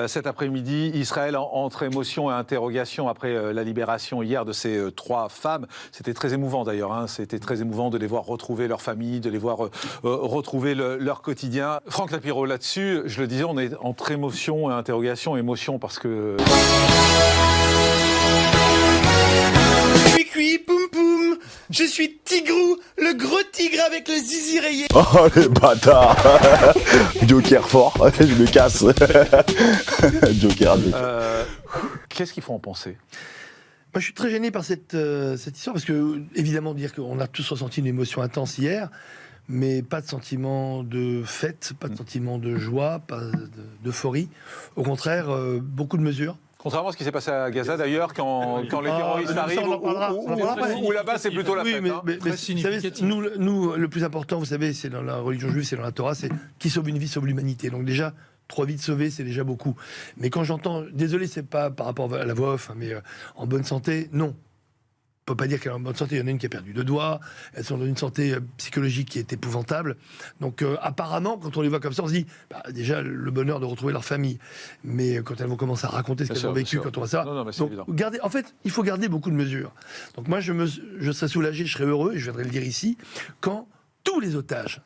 Cet après-midi, Israël entre émotion et interrogation après la libération hier de ces 3 femmes. C'était très émouvant d'ailleurs, hein. C'était très émouvant de les voir retrouver leur famille, de les voir retrouver leur quotidien. Franck Lapiro, là-dessus, je le disais, on est entre émotion et interrogation. Émotion parce que... Cui, poum poum, je suis Tigrou, le gros tigre avec le zizi rayé. Oh les bâtards. Joker fort, je me casse. Joker. Qu'est-ce qu'il faut en penser ? Moi, je suis très gêné par cette histoire, parce que, évidemment, dire qu'on a tous ressenti une émotion intense hier, mais pas de sentiment de fête, pas de sentiment de joie, pas d'euphorie. Au contraire, beaucoup de mesures. Contrairement à ce qui s'est passé à Gaza d'ailleurs, quand les terroristes arrivent, où là-bas c'est plutôt la fête. Mais, hein. mais vous savez, nous, le plus important, vous savez, c'est dans la religion juive, c'est dans la Torah, c'est qui sauve une vie sauve l'humanité. Donc déjà, 3 vies sauvées, c'est déjà beaucoup. Mais quand j'entends, désolé, c'est pas par rapport à la voix off, hein, mais en bonne santé, non. On peut pas dire qu'elle est en bonne santé. Il y en a une qui a perdu 2 doigts. Elles sont dans une santé psychologique qui est épouvantable. Donc, apparemment, quand on les voit comme ça, on se dit, déjà, le bonheur de retrouver leur famille. Mais quand elles vont commencer à raconter ce qu'elles ont vécu, quand on voit ça... Non, mais c'est donc, évident. en fait, il faut garder beaucoup de mesures. Donc, moi, je serais soulagé, je serais heureux, et je viendrai le dire ici, quand tous les otages,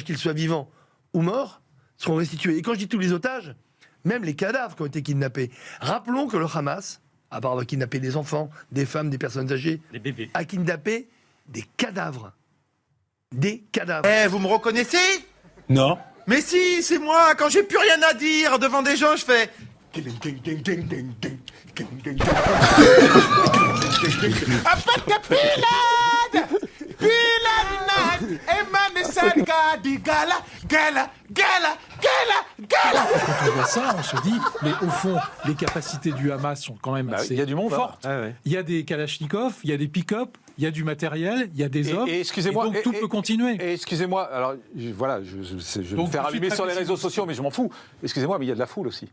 qu'ils soient vivants ou morts, seront restitués. Et quand je dis tous les otages, même les cadavres qui ont été kidnappés. Rappelons que le Hamas... à part avoir kidnappé des enfants, des femmes, des personnes âgées, des bébés, a kidnappé des cadavres. Des cadavres. Eh, vous me reconnaissez? Non. Mais si, c'est moi. Quand j'ai plus rien à dire devant des gens, je fais... Quand on voit ça, on se dit, mais au fond, les capacités du Hamas sont quand même assez il y a du monde, fortes. hein. Ouais. Il y a des kalachnikovs, il y a des pick-up, il y a du matériel, il y a des hommes. Et excusez-moi, donc tout peut continuer. Et excusez-moi, alors voilà, je vais me faire allumer sur les réseaux sociaux, mais je m'en fous. Excusez-moi, mais il y a de la foule aussi.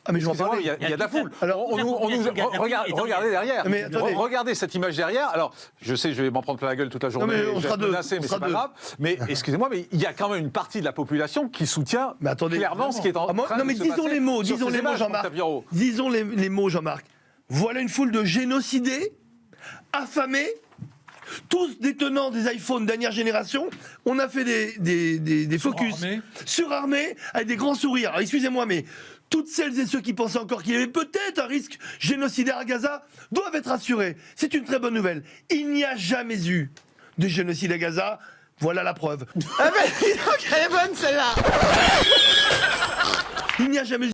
Ah mais je m'en parlais. Il y a de la foule. Alors, regardez derrière. Mais attendez. Regardez cette image derrière. Alors, je sais, je vais m'en prendre plein la gueule toute la journée. Non, mais on je vais sera être deux. menacé, mais c'est pas grave. Mais excusez-moi, mais il y a quand même une partie de la population qui soutient clairement ce qui est en train de se passer. Non, mais disons les mots, Jean-Marc. Disons les mots, Jean-Marc. Voilà une foule de génocidés, affamés, tous détenant des iPhones dernière génération. On a fait des focus surarmés avec des grands sourires. Alors, excusez-moi, mais toutes celles et ceux qui pensaient encore qu'il y avait peut-être un risque génocidaire à Gaza doivent être rassurés. C'est une très bonne nouvelle. Il n'y a jamais eu de génocide à Gaza. Voilà la preuve. Ah ben, dis donc, elle est bonne celle-là. Il n'y a jamais eu